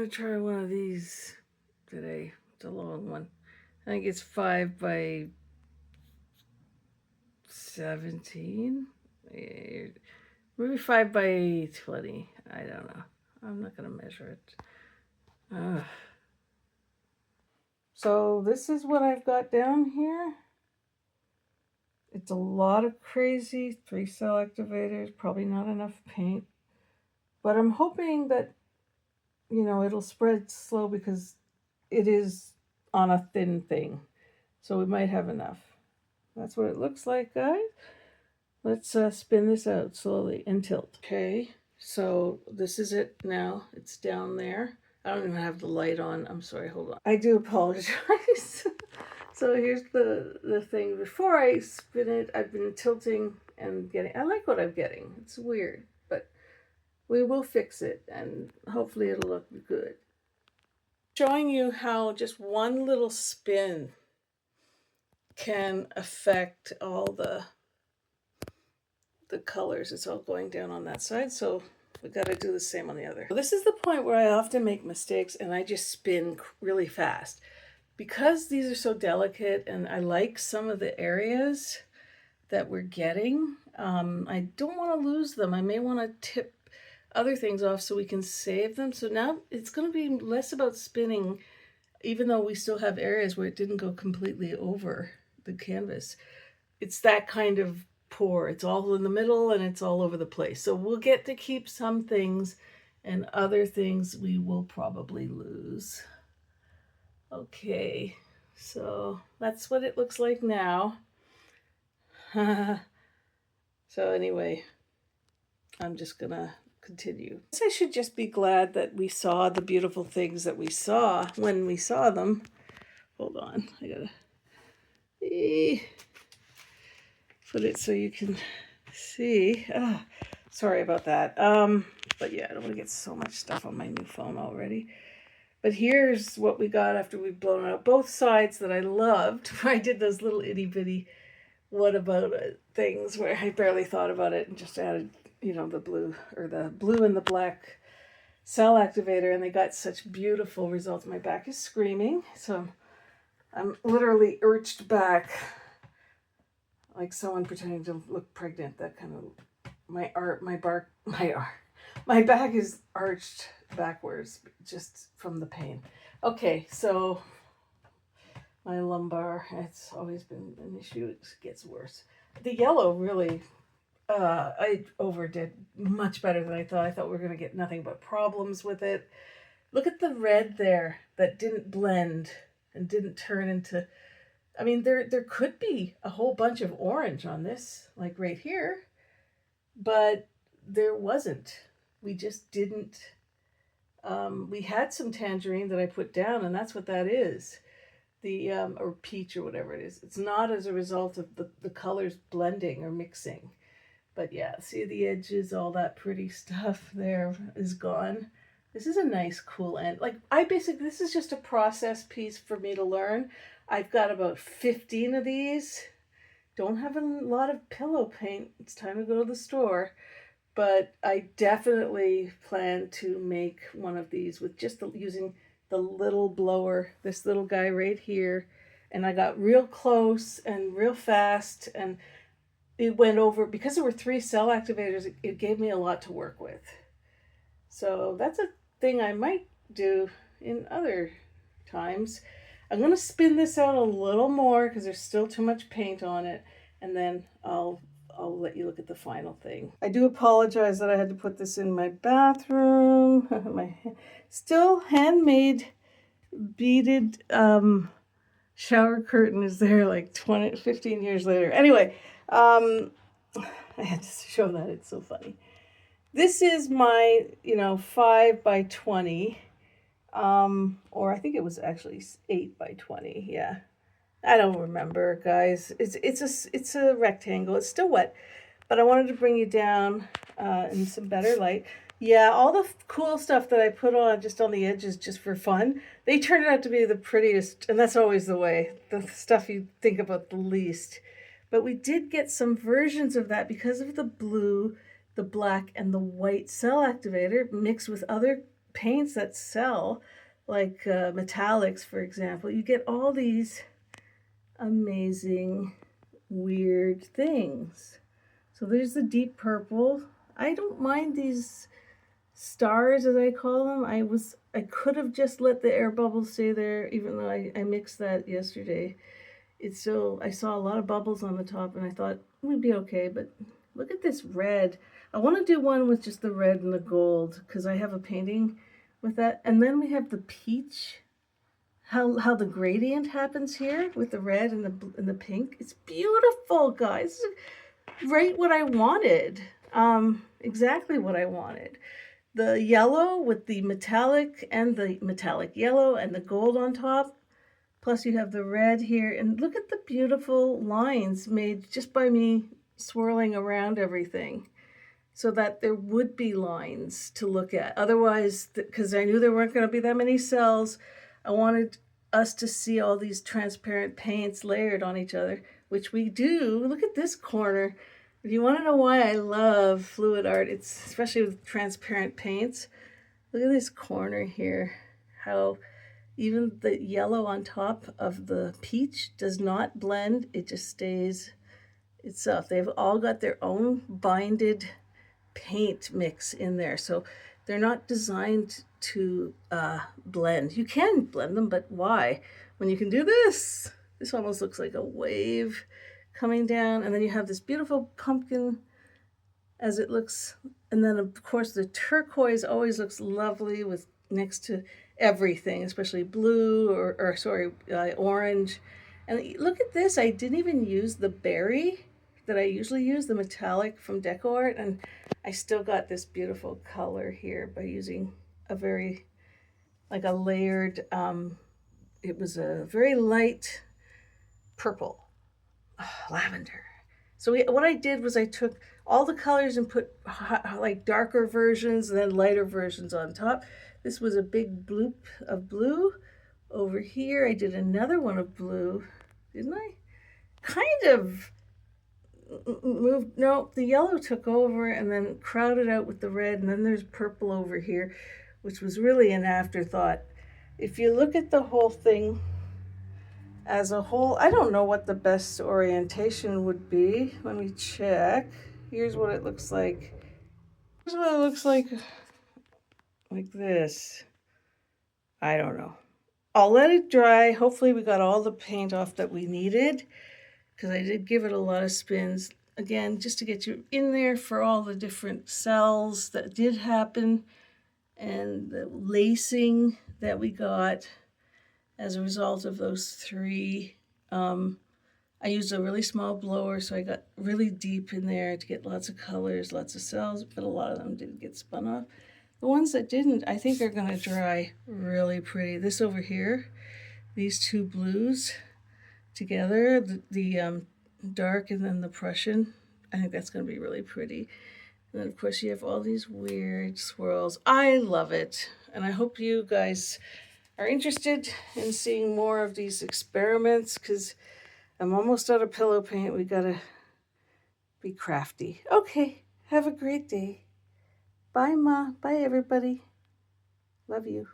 gonna try one of these today. It's a long one. I think it's 5 by 17. Maybe 5 by 20. I don't know. I'm not gonna measure it. Ugh. So this is what I've got down here. It's a lot of crazy 3-cell activators, probably not enough paint. But I'm hoping that, it'll spread slow because it is on a thin thing. So we might have enough. That's what it looks like, guys. Let's spin this out slowly and tilt. Okay, so this is it now. It's down there. I don't even have the light on. I'm sorry, hold on. I do apologize. So here's the thing. Before I spin it, I've been tilting and getting, I like what I'm getting. It's weird, but we will fix it and hopefully it'll look good. Showing you how just one little spin can affect all the colors. It's all going down on that side, so we got to do the same on the other. This is the point where I often make mistakes and I just spin really fast. Because these are so delicate and I like some of the areas that we're getting, I don't want to lose them. I may want to tip other things off so we can save them. So now it's going to be less about spinning, even though we still have areas where it didn't go completely over the canvas. It's that kind of pour. It's all in the middle and it's all over the place. So we'll get to keep some things and other things we will probably lose. Okay, so that's what it looks like now. So anyway, I'm just gonna continue. I guess I should just be glad that we saw the beautiful things that we saw when we saw them. Hold on, I gotta put it so you can see. Sorry about that. But yeah, I don't want to get so much stuff on my new phone already. But here's what we got after we've blown out both sides that I loved, where I did those little itty bitty what about it things where I barely thought about it and just added, the blue and the black cell activator, and they got such beautiful results. My back is screaming, so I'm literally arched back like someone pretending to look pregnant. That kind of my back is arched backwards just from the pain. Okay, so my lumbar, it's always been an issue. It gets worse. The yellow really, I overdid much better than I thought. I thought we were going to get nothing but problems with it. Look at the red there that didn't blend and didn't turn into, I mean, there could be a whole bunch of orange on this, like right here, but there wasn't. We just didn't. We had some tangerine that I put down, and that's what that is. The or peach or whatever it is. It's not as a result of the colors blending or mixing. But yeah, see the edges, all that pretty stuff there is gone. This is a nice cool end. Like this is just a process piece for me to learn. I've got about 15 of these. Don't have a lot of pillow paint. It's time to go to the store. But I definitely plan to make one of these with just using the little blower, this little guy right here. And I got real close and real fast, and it went over, because there were 3-cell activators, it gave me a lot to work with. So that's a thing I might do in other times. I'm going to spin this out a little more because there's still too much paint on it, and then I'll let you look at the final thing. I do apologize that I had to put this in my bathroom. My still handmade beaded shower curtain is there like 15 years later. Anyway, I had to show that. It's so funny. This is my, 5 by 20, or I think it was actually 8 by 20. Yeah. I don't remember, guys. It's a rectangle. It's still wet, but I wanted to bring you down in some better light. Yeah, all the cool stuff that I put on just on the edges just for fun, they turned out to be the prettiest, and that's always the way, the stuff you think about the least. But we did get some versions of that because of the blue, the black, and the white cell activator mixed with other paints that sell, like metallics, for example, you get all these amazing, weird things. So there's the deep purple. I don't mind these stars, as I call them. I could have just let the air bubbles stay there, even though I mixed that yesterday. It's still, I saw a lot of bubbles on the top, and I thought it would be okay. But look at this red. I want to do one with just the red and the gold because I have a painting with that. And then we have the peach. How the gradient happens here with the red and the pink. It's beautiful, guys. Right what I wanted. Exactly what I wanted. The yellow with the metallic yellow and the gold on top. Plus you have the red here. And look at the beautiful lines made just by me swirling around everything so that there would be lines to look at. Otherwise, because I knew there weren't going to be that many cells, I wanted us to see all these transparent paints layered on each other, which we do. Look at this corner. If you want to know why I love fluid art, it's especially with transparent paints. Look at this corner here, how even the yellow on top of the peach does not blend. It just stays itself. They've all got their own binded paint mix in there. So they're not designed to blend. You can blend them, but why? When you can do this, this almost looks like a wave coming down. And then you have this beautiful pumpkin as it looks. And then of course the turquoise always looks lovely with next to everything, especially blue or sorry, orange. And look at this, I didn't even use the berry that I usually use, the metallic from Deco Art, and I still got this beautiful color here by using a very, like a layered, it was a very light purple, lavender. So what I did was I took all the colors and put like darker versions and then lighter versions on top. This was a big bloop of blue. Over here I did another one of blue, didn't I? Kind of moved, no, the yellow took over and then crowded out with the red, and then there's purple over here, which was really an afterthought. If you look at the whole thing as a whole, I don't know what the best orientation would be. Let me check. Here's what it looks like. Here's what it looks like this. I don't know. I'll let it dry. Hopefully we got all the paint off that we needed, because I did give it a lot of spins. Again, just to get you in there for all the different cells that did happen and the lacing that we got as a result of those three. I used a really small blower, so I got really deep in there to get lots of colors, lots of cells, but a lot of them didn't get spun off. The ones that didn't, I think are gonna dry really pretty. This over here, these two blues together, the dark and then the Prussian, I think that's gonna be really pretty. And then of course you have all these weird swirls. I love it, and I hope you guys are interested in seeing more of these experiments, because I'm almost out of pillow paint. We gotta be crafty. Okay, have a great day. Bye, Ma. Bye, everybody. Love you.